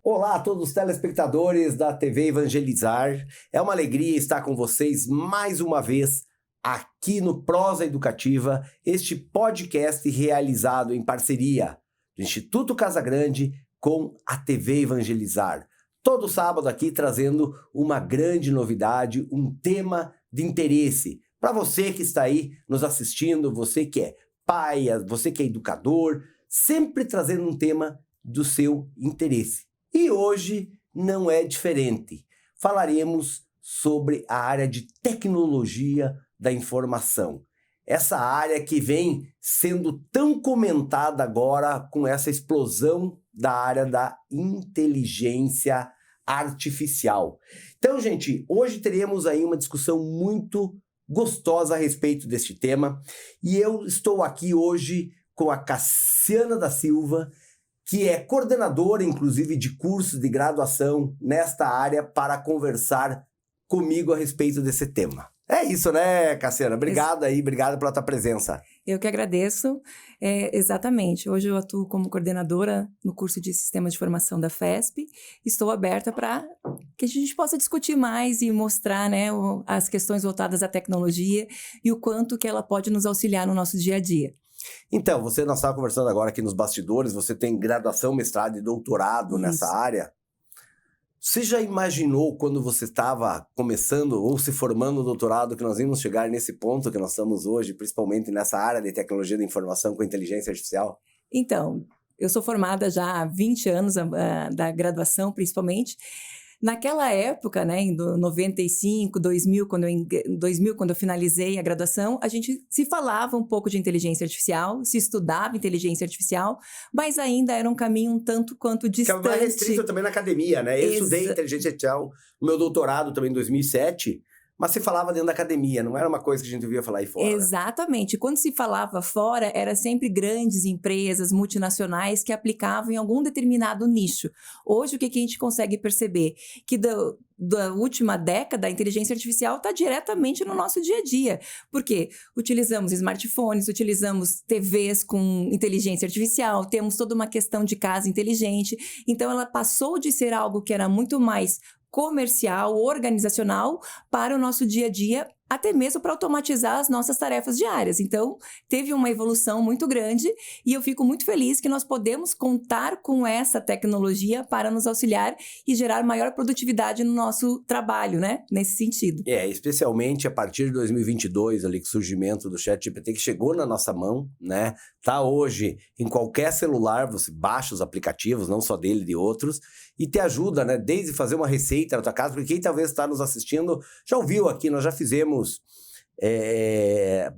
Olá a todos os telespectadores da TV Evangelizar. É uma alegria estar com vocês mais uma vez aqui no Prosa Educativa, este podcast realizado em parceria do Instituto Casagrande com a TV Evangelizar. Todo sábado aqui trazendo uma grande novidade, um tema de interesse para você que está aí nos assistindo, você que é pai, você que é educador, sempre trazendo um tema do seu interesse. E hoje não é diferente. Falaremos sobre a área de tecnologia da informação. Essa área que vem sendo tão comentada agora com essa explosão da área da inteligência artificial. Então, gente, hoje teremos aí uma discussão muito gostosa a respeito deste tema. E eu estou aqui hoje com a Cassiana da Silva, que é coordenadora, inclusive, de cursos de graduação nesta área, para conversar comigo a respeito desse tema. É isso, né, Cassiana? Obrigado pela tua presença. Eu que agradeço. Exatamente. Hoje eu atuo como coordenadora no curso de Sistema de Formação da FESP. Estou aberta para que a gente possa discutir mais e mostrar, né, as questões voltadas à tecnologia e o quanto que ela pode nos auxiliar no nosso dia a dia. Então, nós estávamos conversando agora aqui nos bastidores, você tem graduação, mestrado e doutorado nessa área. Você já imaginou quando você estava começando ou se formando no doutorado que nós íamos chegar nesse ponto que nós estamos hoje, principalmente nessa área de tecnologia da informação com inteligência artificial? Então, eu sou formada já há 20 anos da graduação, principalmente. Naquela época, né, em 95, 2000, quando eu finalizei a graduação, a gente se falava um pouco de inteligência artificial, se estudava inteligência artificial, mas ainda era um caminho um tanto quanto distante. Que é mais restrito também na academia, né? Eu estudei inteligência artificial no meu doutorado também em 2007, mas se falava dentro da academia, não era uma coisa que a gente ouvia falar aí fora. Exatamente. Quando se falava fora, era sempre grandes empresas multinacionais que aplicavam em algum determinado nicho. Hoje, o que a gente consegue perceber? Que da última década, a inteligência artificial está diretamente no nosso dia a dia. Por quê? Utilizamos smartphones, utilizamos TVs com inteligência artificial, temos toda uma questão de casa inteligente. Então, ela passou de ser algo que era muito mais comercial, organizacional, para o nosso dia a dia, até mesmo para automatizar as nossas tarefas diárias. Então, teve uma evolução muito grande e eu fico muito feliz que nós podemos contar com essa tecnologia para nos auxiliar e gerar maior produtividade no nosso trabalho, né? Nesse sentido. Especialmente a partir de 2022, ali, com o surgimento do ChatGPT, que chegou na nossa mão, né? Tá hoje em qualquer celular, você baixa os aplicativos, não só dele, de outros, e te ajuda, né? Desde fazer uma receita na tua casa, porque quem talvez está nos assistindo já ouviu aqui, nós já fizemos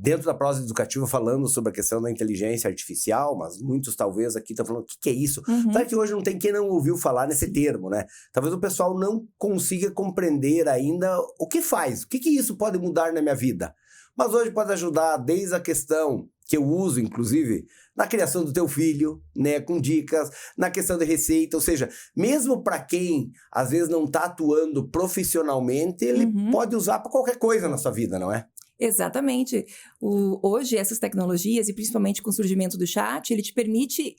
dentro da prosa educativa falando sobre a questão da inteligência artificial, mas muitos talvez aqui estão falando, o que é isso? Sabe que hoje não tem quem não ouviu falar nesse termo, né? Talvez o pessoal não consiga compreender ainda o que faz, o que isso pode mudar na minha vida. Mas hoje pode ajudar desde a questão que eu uso, inclusive, na criação do teu filho, né, com dicas, na questão de receita, ou seja, mesmo para quem às vezes não está atuando profissionalmente, ele pode usar para qualquer coisa na sua vida, não é? Exatamente. Hoje, essas tecnologias, e principalmente com o surgimento do chat, ele te permite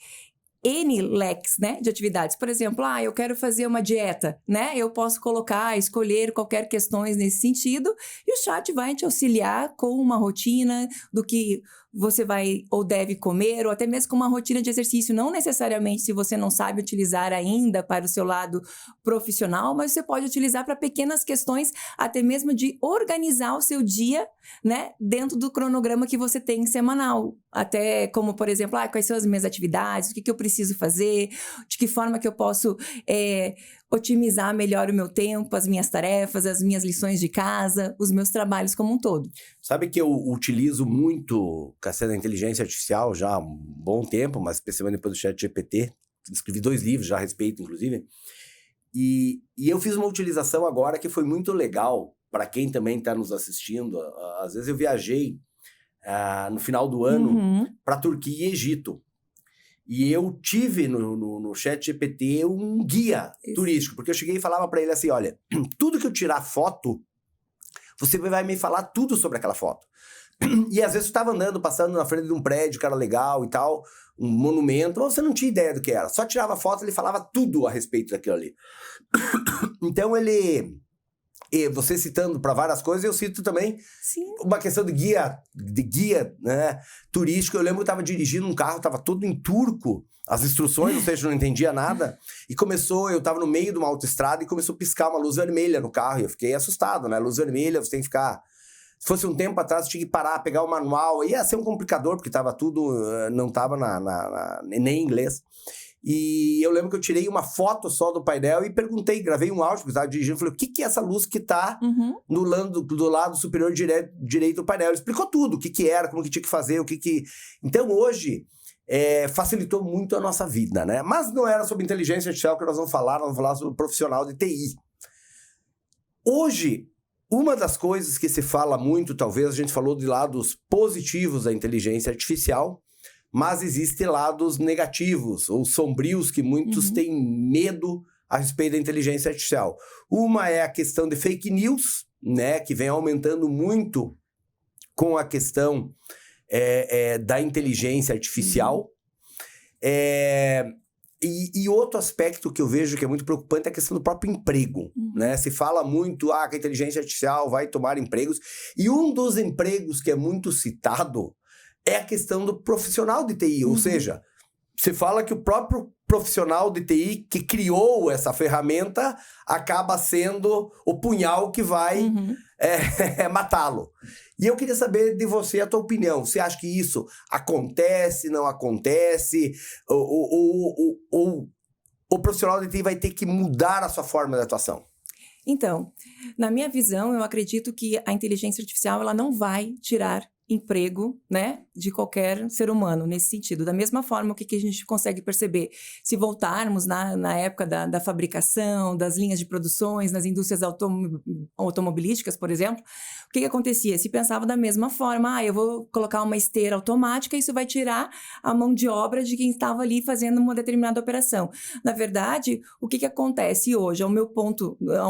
N leques, né, de atividades. Por exemplo, eu quero fazer uma dieta, né? Eu posso escolher qualquer questões nesse sentido, e o chat vai te auxiliar com uma rotina do que você vai ou deve comer, ou até mesmo com uma rotina de exercício. Não necessariamente se você não sabe utilizar ainda para o seu lado profissional, mas você pode utilizar para pequenas questões, até mesmo de organizar o seu dia, né, dentro do cronograma que você tem semanal. Até como, por exemplo, quais são as minhas atividades, o que eu preciso fazer, de que forma que eu posso otimizar melhor o meu tempo, as minhas tarefas, as minhas lições de casa, os meus trabalhos como um todo. Sabe que eu utilizo muito, Cassiana, a inteligência artificial já há um bom tempo, mas especialmente depois do ChatGPT. Escrevi 2 livros já a respeito, inclusive. E eu fiz uma utilização agora que foi muito legal para quem também está nos assistindo. Às vezes eu viajei no final do ano para Turquia e Egito. E eu tive no ChatGPT um guia turístico, porque eu cheguei e falava para ele assim, olha, tudo que eu tirar foto, você vai me falar tudo sobre aquela foto. E às vezes eu estava andando, passando na frente de um prédio que era legal e tal, um monumento, mas você não tinha ideia do que era. Só tirava foto, ele falava tudo a respeito daquilo ali. Então e você citando para várias coisas, eu cito também uma questão de guia, né, turístico. Eu lembro que eu estava dirigindo um carro, estava todo em turco, as instruções, ou seja, eu não entendia nada. E eu estava no meio de uma autoestrada e começou a piscar uma luz vermelha no carro. E eu fiquei assustado, né? Luz vermelha, você tem que ficar... Se fosse um tempo atrás, eu tinha que parar, pegar o manual. Ia ser um complicador, porque estava tudo... Não estava nem em inglês. E eu lembro que eu tirei uma foto só do painel e perguntei, gravei um áudio, porque eu estava dirigindo, falei, o que é essa luz que está do lado superior direito do painel? Ele explicou tudo, o que era, como que tinha que fazer, Então, hoje, facilitou muito a nossa vida, né? Mas não era sobre inteligência artificial que nós vamos falar sobre o profissional de TI. Hoje, uma das coisas que se fala muito, talvez, a gente falou de lados positivos da inteligência artificial, mas existem lados negativos ou sombrios que muitos têm medo a respeito da inteligência artificial. Uma é a questão de fake news, né, que vem aumentando muito com a questão da inteligência artificial. E outro aspecto que eu vejo que é muito preocupante é a questão do próprio emprego, né? Se fala muito que a inteligência artificial vai tomar empregos, e um dos empregos que é muito citado é a questão do profissional de TI, ou seja, se fala que o próprio profissional de TI que criou essa ferramenta acaba sendo o punhal que vai matá-lo. E eu queria saber de você a tua opinião. Você acha que isso acontece, não acontece? Ou o profissional de TI vai ter que mudar a sua forma de atuação? Então, na minha visão, eu acredito que a inteligência artificial ela não vai tirar emprego, né, de qualquer ser humano, nesse sentido. Da mesma forma, o que a gente consegue perceber? Se voltarmos na época da fabricação, das linhas de produções, nas indústrias automobilísticas, por exemplo, o que acontecia? Se pensava da mesma forma, eu vou colocar uma esteira automática, isso vai tirar a mão de obra de quem estava ali fazendo uma determinada operação. Na verdade, o que acontece hoje, ao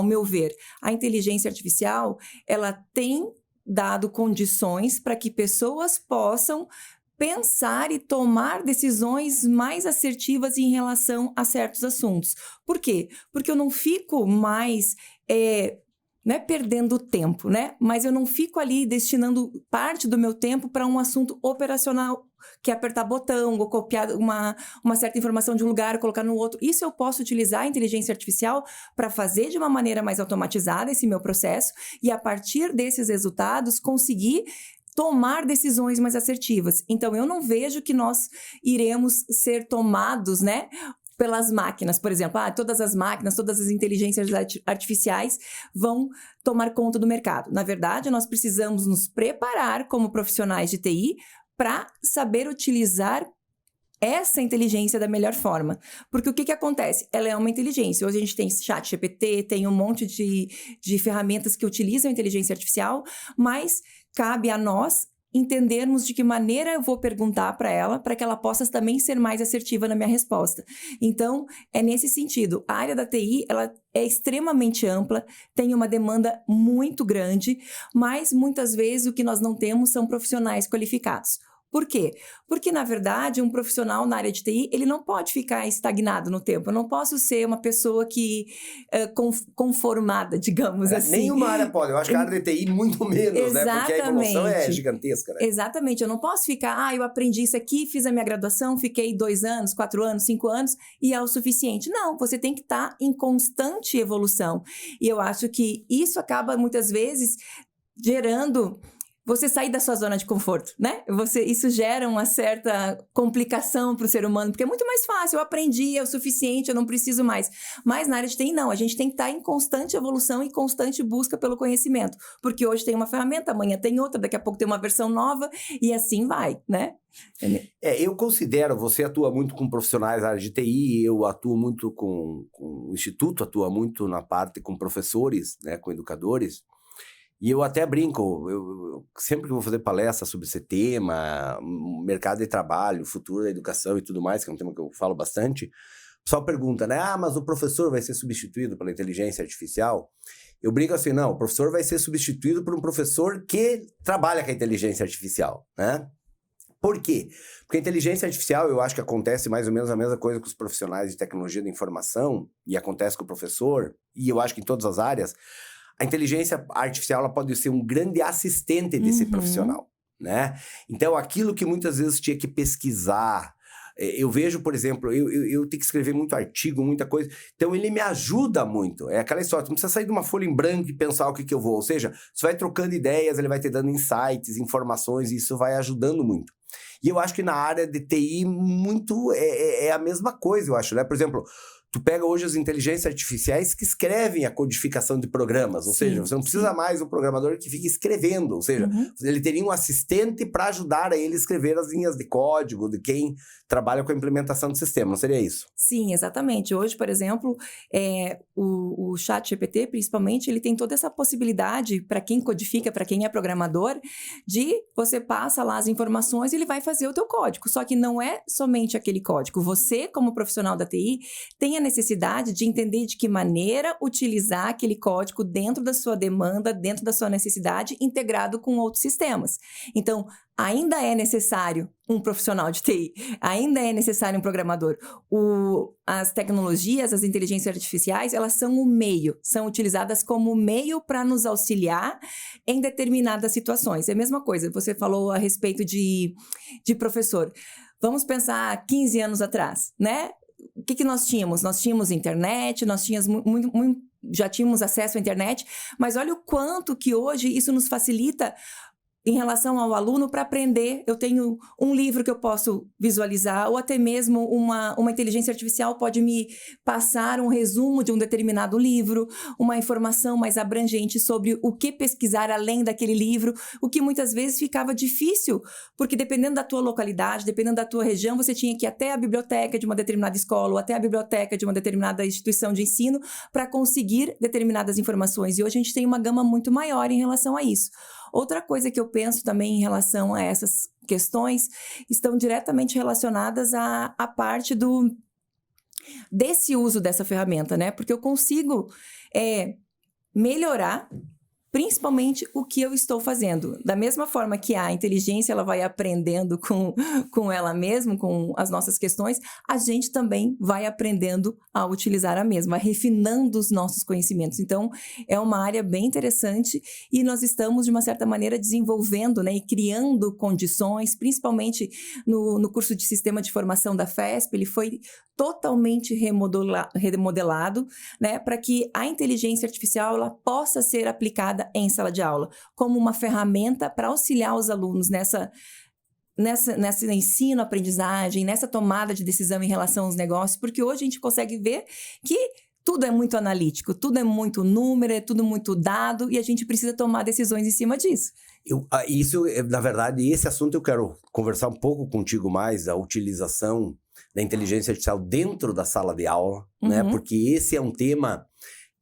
meu ver, a inteligência artificial, ela tem dado condições para que pessoas possam pensar e tomar decisões mais assertivas em relação a certos assuntos. Por quê? Porque eu não fico mais... não é perdendo tempo, né? Mas eu não fico ali destinando parte do meu tempo para um assunto operacional, que é apertar botão ou copiar uma certa informação de um lugar e colocar no outro. Isso eu posso utilizar a inteligência artificial para fazer de uma maneira mais automatizada esse meu processo e, a partir desses resultados, conseguir tomar decisões mais assertivas. Então, eu não vejo que nós iremos ser tomados, né, pelas máquinas, por exemplo. Todas as máquinas, todas as inteligências artificiais vão tomar conta do mercado. Na verdade, nós precisamos nos preparar como profissionais de TI para saber utilizar essa inteligência da melhor forma. Porque o que acontece? Ela é uma inteligência. Hoje a gente tem ChatGPT, tem um monte de ferramentas que utilizam a inteligência artificial, mas cabe a nós entendermos de que maneira eu vou perguntar para ela, para que ela possa também ser mais assertiva na minha resposta. Então, é nesse sentido. A área da TI, ela é extremamente ampla, tem uma demanda muito grande, mas muitas vezes o que nós não temos são profissionais qualificados. Por quê? Porque, na verdade, um profissional na área de TI, ele não pode ficar estagnado no tempo. Eu não posso ser uma pessoa que conformada, digamos assim. Nenhuma área pode. Eu acho que a área de TI muito menos, exatamente, né? Porque a evolução é gigantesca, né? Exatamente. Eu não posso ficar, eu aprendi isso aqui, fiz a minha graduação, fiquei 2 anos, 4 anos, 5 anos e é o suficiente. Não, você tem que estar em constante evolução. E eu acho que isso acaba, muitas vezes, gerando... você sair da sua zona de conforto, né? Isso gera uma certa complicação para o ser humano, porque é muito mais fácil, eu aprendi, é o suficiente, eu não preciso mais. Mas na área de TI, não, a gente tem que estar em constante evolução e constante busca pelo conhecimento, porque hoje tem uma ferramenta, amanhã tem outra, daqui a pouco tem uma versão nova, e assim vai, né? Eu considero, você atua muito com profissionais da área de TI, eu atuo muito com o Instituto, atua muito na parte com professores, né, com educadores. E eu até brinco, eu sempre que vou fazer palestra sobre esse tema, mercado de trabalho, futuro da educação e tudo mais, que é um tema que eu falo bastante, o pessoal pergunta, né? Mas o professor vai ser substituído pela inteligência artificial? Eu brinco assim, não, o professor vai ser substituído por um professor que trabalha com a inteligência artificial, né? Por quê? Porque a inteligência artificial, eu acho que acontece mais ou menos a mesma coisa com os profissionais de tecnologia da informação, e acontece com o professor, e eu acho que em todas as áreas, a inteligência artificial ela pode ser um grande assistente desse profissional, né? Então, aquilo que muitas vezes tinha que pesquisar, eu vejo, por exemplo, eu tenho que escrever muito artigo, muita coisa, então ele me ajuda muito. É aquela história, tu não precisa sair de uma folha em branco e pensar o que eu vou, ou seja, você vai trocando ideias, ele vai te dando insights, informações, e isso vai ajudando muito. E eu acho que na área de TI muito é a mesma coisa, eu acho, né? Por exemplo, tu pega hoje as inteligências artificiais que escrevem a codificação de programas, ou seja, você não precisa mais um programador que fique escrevendo, ou seja, ele teria um assistente para ajudar a ele a escrever as linhas de código de quem trabalha com a implementação do sistema, não seria isso? Sim, exatamente. Hoje, por exemplo, o ChatGPT, principalmente, ele tem toda essa possibilidade para quem codifica, para quem é programador, de você passa lá as informações e ele vai fazer o teu código. Só que não é somente aquele código. Você, como profissional da TI, tem a necessidade de entender de que maneira utilizar aquele código dentro da sua demanda, dentro da sua necessidade, integrado com outros sistemas. Então, ainda é necessário um profissional de TI, ainda é necessário um programador. As tecnologias, as inteligências artificiais, elas são o meio, são utilizadas como meio para nos auxiliar em determinadas situações. É a mesma coisa, você falou a respeito de professor. Vamos pensar 15 anos atrás, né? O que nós tínhamos? Nós tínhamos internet, nós tínhamos já tínhamos acesso à internet, mas olha o quanto que hoje isso nos facilita em relação ao aluno para aprender. Eu tenho um livro que eu posso visualizar, ou até mesmo uma inteligência artificial pode me passar um resumo de um determinado livro, uma informação mais abrangente sobre o que pesquisar além daquele livro, o que muitas vezes ficava difícil, porque dependendo da tua localidade, dependendo da tua região, você tinha que ir até a biblioteca de uma determinada escola ou até a biblioteca de uma determinada instituição de ensino para conseguir determinadas informações. E hoje a gente tem uma gama muito maior em relação a isso. Outra coisa que eu penso também em relação a essas questões estão diretamente relacionadas à parte desse uso dessa ferramenta, né? Porque eu consigo melhorar principalmente o que eu estou fazendo. Da mesma forma que a inteligência ela vai aprendendo com ela mesma, com as nossas questões, a gente também vai aprendendo a utilizar a mesma, refinando os nossos conhecimentos. Então, é uma área bem interessante e nós estamos, de uma certa maneira, desenvolvendo, né, e criando condições, principalmente no curso de Sistema de Formação da FESP, ele foi totalmente remodelado, né, para que a inteligência artificial ela possa ser aplicada em sala de aula, como uma ferramenta para auxiliar os alunos nessa ensino, aprendizagem, nessa tomada de decisão em relação aos negócios, porque hoje a gente consegue ver que tudo é muito analítico, tudo é muito número, é tudo muito dado, e a gente precisa tomar decisões em cima disso. Na verdade, esse assunto eu quero conversar um pouco contigo mais, a utilização da inteligência artificial dentro da sala de aula, né? Porque esse é um tema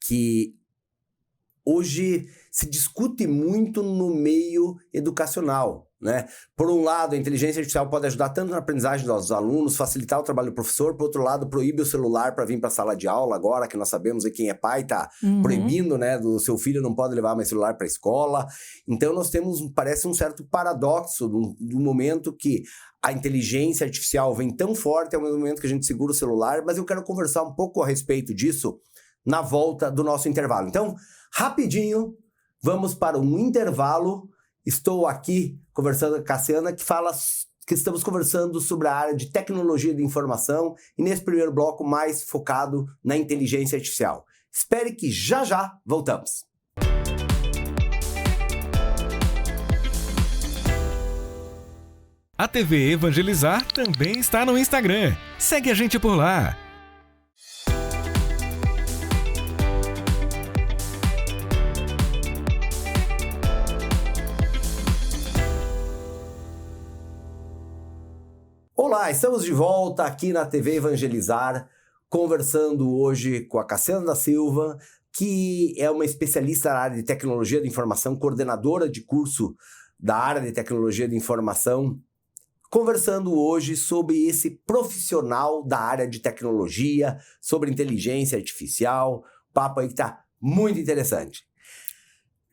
que hoje se discute muito no meio educacional, né? Por um lado, a inteligência artificial pode ajudar tanto na aprendizagem dos alunos, facilitar o trabalho do professor, por outro lado, proíbe o celular para vir para a sala de aula, agora que nós sabemos que quem é pai está proibindo, né? Do seu filho não pode levar mais celular para a escola. Então, nós temos, parece um certo paradoxo do momento que a inteligência artificial vem tão forte, ao mesmo momento que a gente segura o celular, mas eu quero conversar um pouco a respeito disso na volta do nosso intervalo. Então, rapidinho, vamos para um intervalo. Estou aqui conversando com a Cassiana, que estamos conversando sobre a área de tecnologia de informação e nesse primeiro bloco mais focado na inteligência artificial. Espere que já voltamos. A TV Evangelizar também está no Instagram. Segue a gente por lá. Olá, estamos de volta aqui na TV Evangelizar, conversando hoje com a Cassiana da Silva, que é uma especialista na área de tecnologia de informação, coordenadora de curso da área de tecnologia de informação, conversando hoje sobre esse profissional da área de tecnologia, sobre inteligência artificial, papo aí que está muito interessante.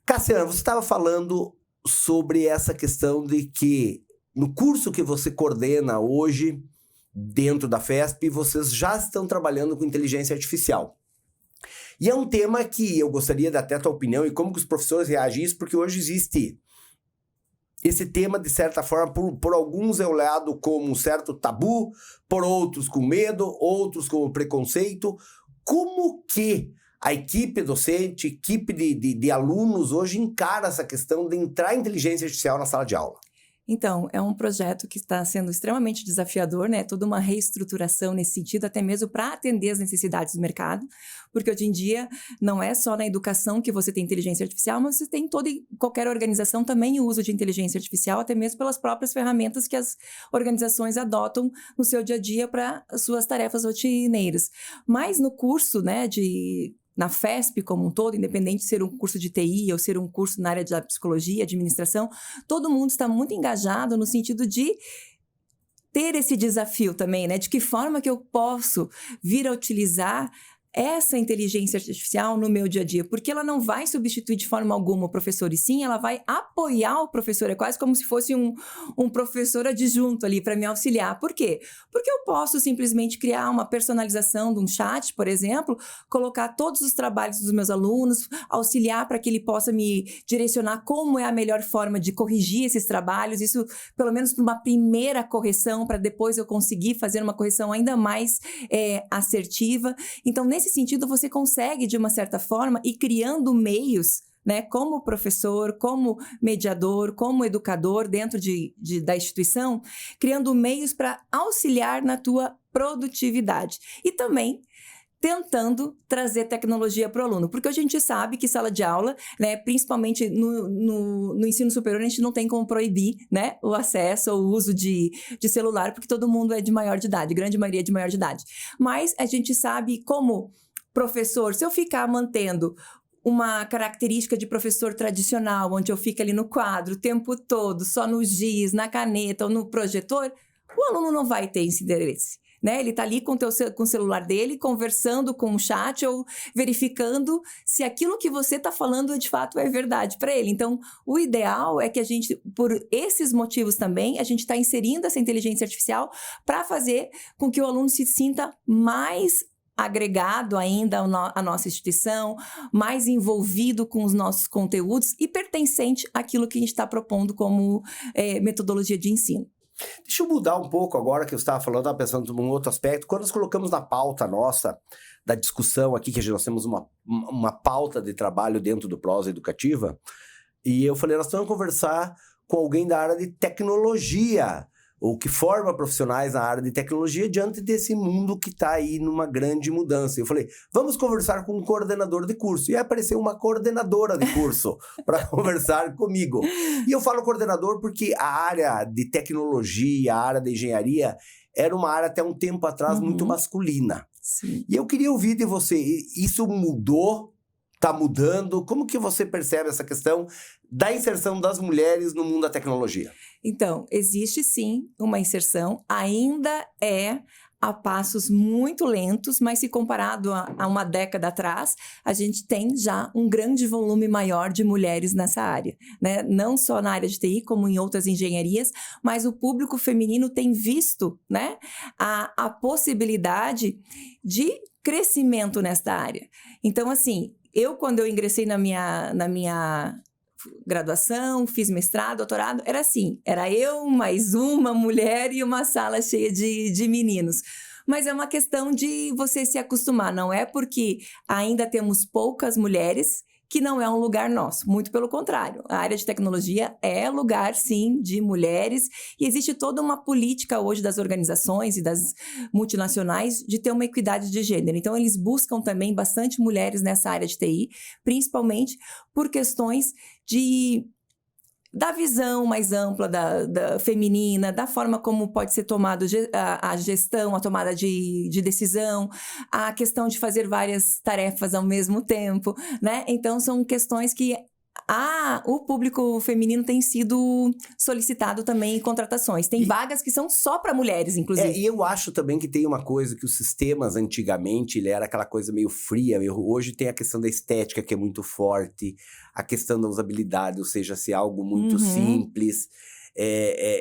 Cassiana, você estava falando sobre essa questão de que no curso que você coordena hoje, dentro da FESP, vocês já estão trabalhando com inteligência artificial. E é um tema que eu gostaria de até a tua opinião e como que os professores reagem a isso, porque hoje existe esse tema, de certa forma, por alguns é olhado como um certo tabu, por outros com medo, outros com preconceito. Como que a equipe docente, equipe de alunos hoje encara essa questão de entrar a inteligência artificial na sala de aula? Então, é um projeto que está sendo extremamente desafiador, né? Toda uma reestruturação nesse sentido, até mesmo para atender as necessidades do mercado, porque hoje em dia não é só na educação que você tem inteligência artificial, mas você tem toda e qualquer organização também o uso de inteligência artificial, até mesmo pelas próprias ferramentas que as organizações adotam no seu dia a dia para suas tarefas rotineiras. Mas no curso, né, na FESP como um todo, independente de ser um curso de TI ou ser um curso na área da psicologia, administração, todo mundo está muito engajado no sentido de ter esse desafio também, né? De que forma que eu posso vir a utilizar essa inteligência artificial no meu dia a dia, porque ela não vai substituir de forma alguma o professor, e sim, ela vai apoiar o professor, é quase como se fosse um professor adjunto ali para me auxiliar. Por quê? Porque eu posso simplesmente criar uma personalização de um chat, por exemplo, colocar todos os trabalhos dos meus alunos, auxiliar para que ele possa me direcionar como é a melhor forma de corrigir esses trabalhos, isso pelo menos para uma primeira correção, para depois eu conseguir fazer uma correção ainda mais assertiva. Então, nesse sentido, você consegue, de uma certa forma, ir criando meios, né, como professor, como mediador, como educador dentro da instituição, criando meios para auxiliar na tua produtividade. E também tentando trazer tecnologia para o aluno, porque hoje a gente sabe que sala de aula, né, principalmente no ensino superior, a gente não tem como proibir, né, o acesso ou o uso de celular, porque todo mundo é de maior de idade, grande maioria é de maior de idade. Mas a gente sabe como professor, se eu ficar mantendo uma característica de professor tradicional, onde eu fico ali no quadro o tempo todo, só no giz, na caneta ou no projetor, o aluno não vai ter esse interesse. Né? Ele está ali com o celular dele, conversando com o chat ou verificando se aquilo que você está falando de fato é verdade para ele. Então, o ideal é que a gente, por esses motivos também, a gente está inserindo essa inteligência artificial para fazer com que o aluno se sinta mais agregado ainda à nossa instituição, mais envolvido com os nossos conteúdos e pertencente àquilo que a gente está propondo como metodologia de ensino. Deixa eu mudar um pouco agora que eu estava falando, estava pensando num outro aspecto. Quando nós colocamos na pauta nossa, da discussão aqui, que nós temos uma pauta de trabalho dentro do Prosa Educativa, e eu falei, nós vamos conversar com alguém da área de tecnologia, ou que forma profissionais na área de tecnologia diante desse mundo que está aí numa grande mudança. Eu falei, vamos conversar com um coordenador de curso. E aí apareceu uma coordenadora de curso para conversar comigo. E eu falo coordenador porque a área de tecnologia, a área de engenharia, era uma área até um tempo atrás muito masculina. Sim. E eu queria ouvir de você, isso mudou? Está mudando? Como que você percebe essa questão da inserção das mulheres no mundo da tecnologia? Então, existe sim uma inserção, ainda é a passos muito lentos, mas se comparado a uma década atrás, a gente tem já um grande volume maior de mulheres nessa área, né? Não só na área de TI, como em outras engenharias, mas o público feminino tem visto, né, a possibilidade de crescimento nesta área. Então, assim, quando eu ingressei na minha graduação, fiz mestrado, doutorado, era assim, era eu, mais uma mulher e uma sala cheia de meninos. Mas é uma questão de você se acostumar, não é porque ainda temos poucas mulheres que não é um lugar nosso, muito pelo contrário. A área de tecnologia é lugar, sim, de mulheres, e existe toda uma política hoje das organizações e das multinacionais de ter uma equidade de gênero. Então, eles buscam também bastante mulheres nessa área de TI, principalmente por questões da visão mais ampla da feminina, da forma como pode ser tomada a gestão, a tomada de decisão, a questão de fazer várias tarefas ao mesmo tempo, né? Então, são questões que o público feminino tem sido solicitado também em contratações. Tem vagas que são só para mulheres, inclusive. E eu acho também que tem uma coisa que os sistemas antigamente, ele era aquela coisa meio fria, hoje tem a questão da estética que é muito forte, a questão da usabilidade, ou seja, ser algo muito simples.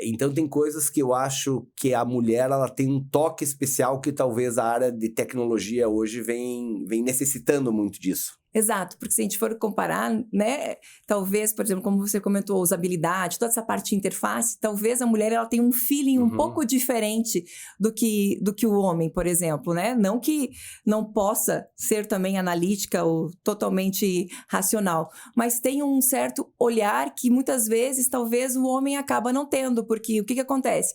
Então tem coisas que eu acho que a mulher ela tem um toque especial que talvez a área de tecnologia hoje vem necessitando muito disso. Exato, porque se a gente for comparar, né, talvez, por exemplo, como você comentou, usabilidade, toda essa parte de interface, talvez a mulher ela tenha um feeling um pouco diferente do que o homem, por exemplo, né? Não que não possa ser também analítica ou totalmente racional, mas tem um certo olhar que muitas vezes, talvez, o homem acaba não tendo, porque o que acontece?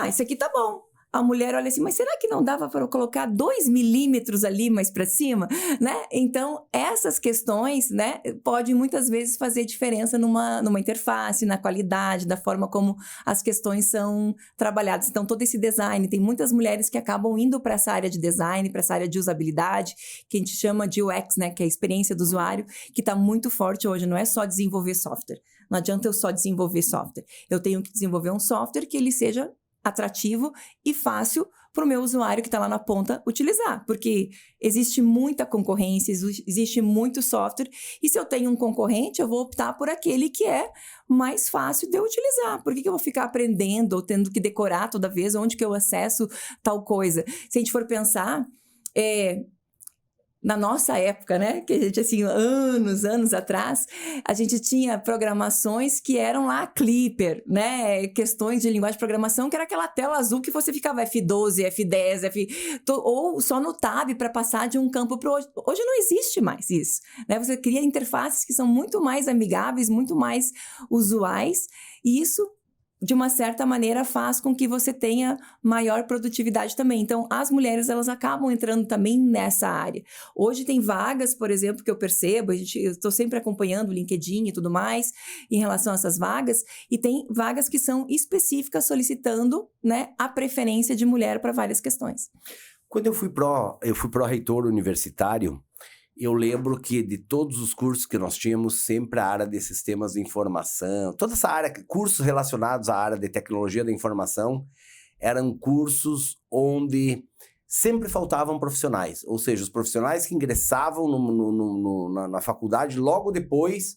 Isso aqui tá bom. A mulher olha assim, mas será que não dava para eu colocar 2 milímetros ali mais para cima, né? Então, essas questões, né, podem muitas vezes fazer diferença numa interface, na qualidade, da forma como as questões são trabalhadas. Então, todo esse design, tem muitas mulheres que acabam indo para essa área de design, para essa área de usabilidade, que a gente chama de UX, né, que é a experiência do usuário, que está muito forte hoje, não é só desenvolver software. Não adianta eu só desenvolver software. Eu tenho que desenvolver um software que ele seja atrativo e fácil para o meu usuário que está lá na ponta utilizar, porque existe muita concorrência, existe muito software, e se eu tenho um concorrente, eu vou optar por aquele que é mais fácil de eu utilizar. Por que eu vou ficar aprendendo ou tendo que decorar toda vez onde que eu acesso tal coisa? Se a gente for pensar, na nossa época, né, que a gente, assim, anos atrás, a gente tinha programações que eram lá Clipper, né, questões de linguagem de programação, que era aquela tela azul que você ficava F12, F10, ou só no tab para passar de um campo para o outro. Hoje não existe mais isso, né, você cria interfaces que são muito mais amigáveis, muito mais usuais, e isso de uma certa maneira faz com que você tenha maior produtividade também. Então, as mulheres, elas acabam entrando também nessa área. Hoje tem vagas, por exemplo, que eu percebo, eu estou sempre acompanhando o LinkedIn e tudo mais, em relação a essas vagas, e tem vagas que são específicas solicitando, né, a preferência de mulher para várias questões. Quando eu fui pró-reitor universitário, eu lembro que de todos os cursos que nós tínhamos, sempre a área de sistemas de informação, toda essa área, cursos relacionados à área de tecnologia da informação, eram cursos onde sempre faltavam profissionais. Ou seja, os profissionais que ingressavam na faculdade, logo depois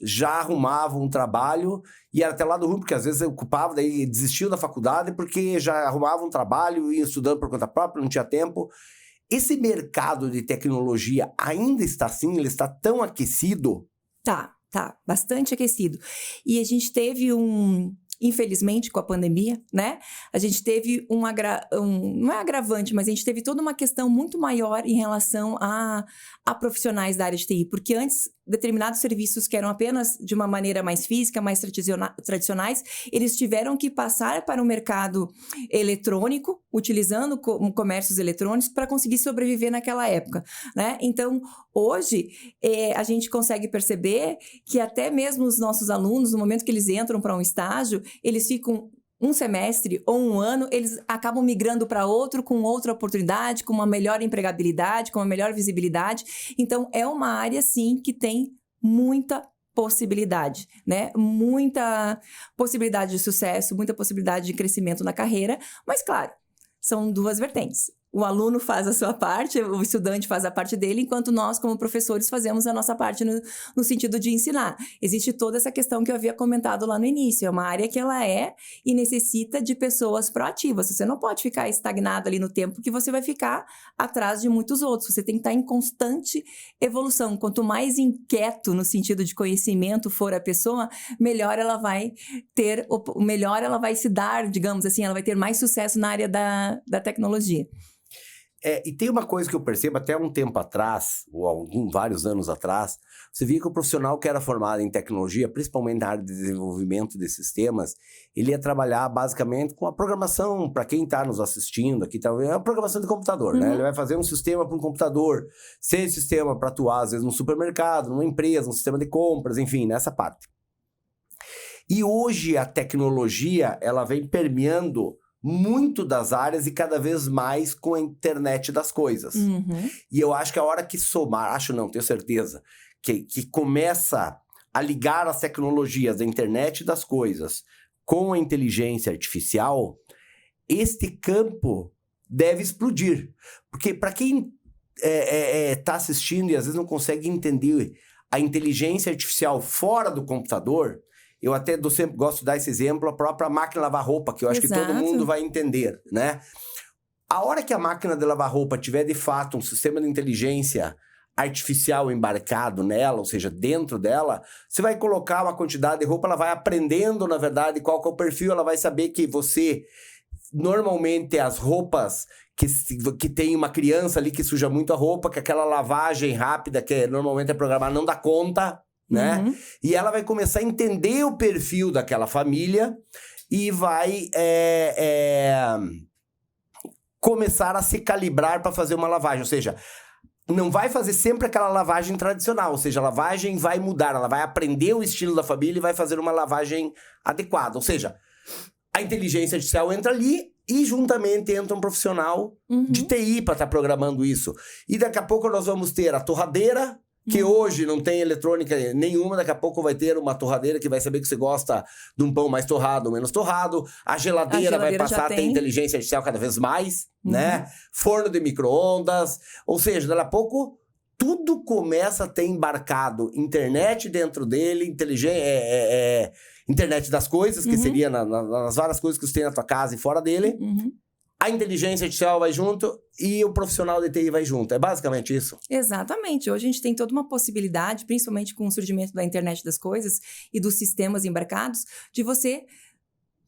já arrumavam um trabalho, e era até lá do ruim, porque às vezes ocupava, daí desistiu da faculdade porque já arrumavam um trabalho, ia estudando por conta própria, não tinha tempo. Esse mercado de tecnologia ainda está assim? Ele está tão aquecido? Tá, bastante aquecido. E a gente teve infelizmente, com a pandemia, né? A gente teve não é agravante, mas a gente teve toda uma questão muito maior em relação a profissionais da área de TI, porque antes, determinados serviços que eram apenas de uma maneira mais física, mais tradicionais, eles tiveram que passar para o mercado eletrônico, utilizando comércios eletrônicos para conseguir sobreviver naquela época, né? Então, hoje, a gente consegue perceber que até mesmo os nossos alunos, no momento que eles entram para um estágio, eles ficam um semestre ou um ano, eles acabam migrando para outro, com outra oportunidade, com uma melhor empregabilidade, com uma melhor visibilidade. Então, é uma área, sim, que tem muita possibilidade, né? Muita possibilidade de sucesso, muita possibilidade de crescimento na carreira, mas, claro, são duas vertentes. O aluno faz a sua parte, o estudante faz a parte dele, enquanto nós, como professores, fazemos a nossa parte no sentido de ensinar. Existe toda essa questão que eu havia comentado lá no início. É uma área que ela é e necessita de pessoas proativas. Você não pode ficar estagnado ali no tempo, que você vai ficar atrás de muitos outros. Você tem que estar em constante evolução. Quanto mais inquieto no sentido de conhecimento for a pessoa, melhor ela vai se dar, digamos assim, ela vai ter mais sucesso na área da tecnologia. E tem uma coisa que eu percebo até um tempo atrás, ou vários anos atrás, você via que o profissional que era formado em tecnologia, principalmente na área de desenvolvimento de sistemas, ele ia trabalhar basicamente com a programação, para quem está nos assistindo aqui, é a programação de computador, né? Ele vai fazer um sistema para um computador, seja sistema para atuar, às vezes, num supermercado, numa empresa, num sistema de compras, enfim, nessa parte. E hoje a tecnologia, ela vem permeando muito das áreas e cada vez mais com a internet das coisas. E eu acho que a hora que tenho certeza, que começa a ligar as tecnologias da internet das coisas com a inteligência artificial, este campo deve explodir. Porque para quem está assistindo e às vezes não consegue entender a inteligência artificial fora do computador, eu até sempre gosto de dar esse exemplo, a própria máquina de lavar roupa, que eu acho que todo mundo vai entender, né? A hora que a máquina de lavar roupa tiver, de fato, um sistema de inteligência artificial embarcado nela, ou seja, dentro dela, você vai colocar uma quantidade de roupa, ela vai aprendendo, na verdade, qual que é o perfil, ela vai saber que você, normalmente, as roupas que tem uma criança ali que suja muito a roupa, que aquela lavagem rápida, que normalmente é programada, não dá conta, né? E ela vai começar a entender o perfil daquela família e vai começar a se calibrar para fazer uma lavagem, ou seja, não vai fazer sempre aquela lavagem tradicional, ou seja, a lavagem vai mudar, ela vai aprender o estilo da família e vai fazer uma lavagem adequada, ou seja, a inteligência artificial entra ali e juntamente entra um profissional de TI para estar programando isso. E daqui a pouco nós vamos ter a torradeira, que hoje não tem eletrônica nenhuma, daqui a pouco vai ter uma torradeira que vai saber que você gosta de um pão mais torrado ou menos torrado. A geladeira vai passar a ter inteligência artificial cada vez mais, né? Forno de micro-ondas. Ou seja, daqui a pouco tudo começa a ter embarcado internet dentro dele, internet das coisas, que seria nas várias coisas que você tem na tua casa e fora dele. A inteligência artificial vai junto e o profissional de TI vai junto. É basicamente isso? Exatamente. Hoje a gente tem toda uma possibilidade, principalmente com o surgimento da internet das coisas e dos sistemas embarcados, de você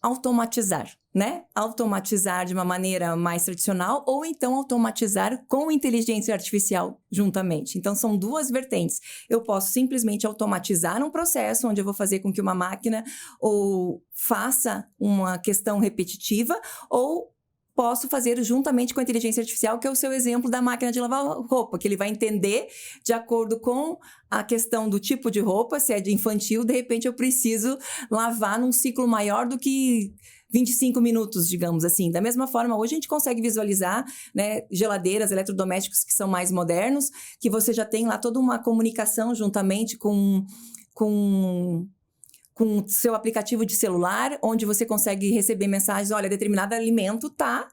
automatizar, né? Automatizar de uma maneira mais tradicional ou então automatizar com inteligência artificial juntamente. Então, são duas vertentes. Eu posso simplesmente automatizar um processo onde eu vou fazer com que uma máquina ou faça uma questão repetitiva ou posso fazer juntamente com a inteligência artificial, que é o seu exemplo da máquina de lavar roupa, que ele vai entender de acordo com a questão do tipo de roupa, se é de infantil, de repente eu preciso lavar num ciclo maior do que 25 minutos, digamos assim. Da mesma forma, hoje a gente consegue visualizar, né, geladeiras, eletrodomésticos que são mais modernos, que você já tem lá toda uma comunicação juntamente com seu aplicativo de celular, onde você consegue receber mensagens, olha, determinado alimento tá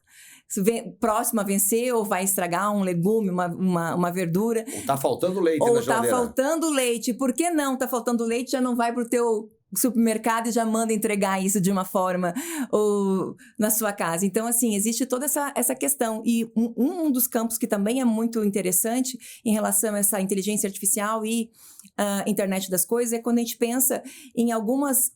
próximo a vencer, ou vai estragar um legume, uma verdura. Ou tá faltando leite na geladeira. Ou tá faltando leite. Por que não? Tá faltando leite, já não vai pro teu supermercado e já manda entregar isso de uma forma ou na sua casa. Então, assim, existe toda essa questão. E um dos campos que também é muito interessante em relação a essa inteligência artificial e internet das coisas é quando a gente pensa em algumas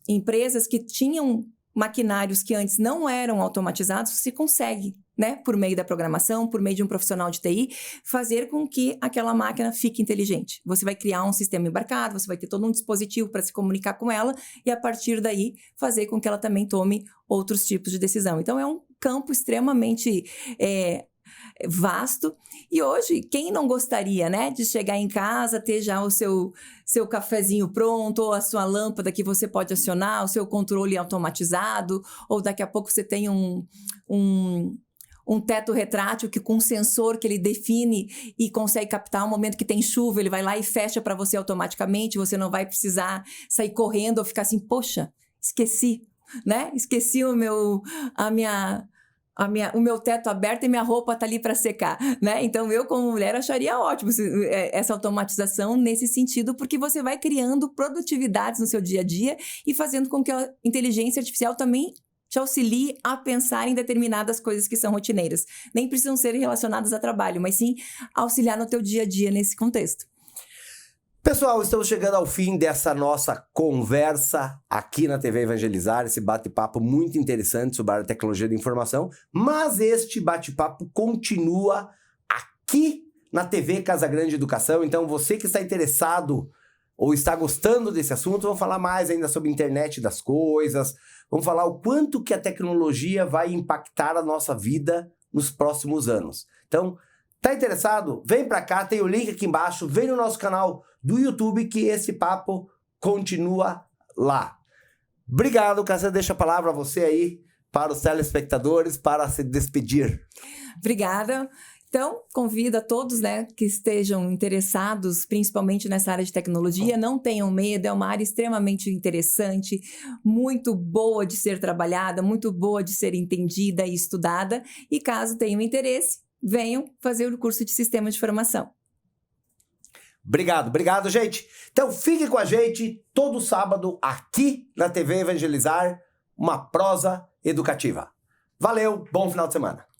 empresas que tinham maquinários que antes não eram automatizados, se consegue, né, por meio da programação, por meio de um profissional de TI, fazer com que aquela máquina fique inteligente. Você vai criar um sistema embarcado, você vai ter todo um dispositivo para se comunicar com ela e, a partir daí, fazer com que ela também tome outros tipos de decisão. Então, é um campo extremamente vasto. E hoje, quem não gostaria, né, de chegar em casa, ter já o seu cafezinho pronto, ou a sua lâmpada que você pode acionar, o seu controle automatizado, ou daqui a pouco você tem um teto retrátil que com um sensor que ele define e consegue captar o momento que tem chuva, ele vai lá e fecha para você automaticamente, você não vai precisar sair correndo ou ficar assim, poxa, esqueci, né? Esqueci o meu teto aberto e minha roupa tá ali para secar, né? Então, eu como mulher acharia ótimo essa automatização nesse sentido, porque você vai criando produtividades no seu dia a dia e fazendo com que a inteligência artificial também te auxilie a pensar em determinadas coisas que são rotineiras. Nem precisam ser relacionadas a trabalho, mas sim auxiliar no teu dia a dia nesse contexto. Pessoal, estamos chegando ao fim dessa nossa conversa aqui na TV Evangelizar, esse bate-papo muito interessante sobre a tecnologia da informação, mas este bate-papo continua aqui na TV Casa Grande Educação, então você que está interessado ou está gostando desse assunto, vamos falar mais ainda sobre a internet das coisas, vamos falar o quanto que a tecnologia vai impactar a nossa vida nos próximos anos. Então, tá interessado? Vem pra cá, tem o link aqui embaixo, vem no nosso canal do YouTube que esse papo continua lá. Obrigado, Cássia, deixa a palavra a você aí para os telespectadores para se despedir. Obrigada. Então, convido a todos, né, que estejam interessados, principalmente nessa área de tecnologia, não tenham medo, é uma área extremamente interessante, muito boa de ser trabalhada, muito boa de ser entendida e estudada, e caso tenham interesse, venham fazer o curso de Sistema de Formação. Obrigado, gente. Então fique com a gente todo sábado aqui na TV Evangelizar, uma prosa educativa. Valeu, bom final de semana.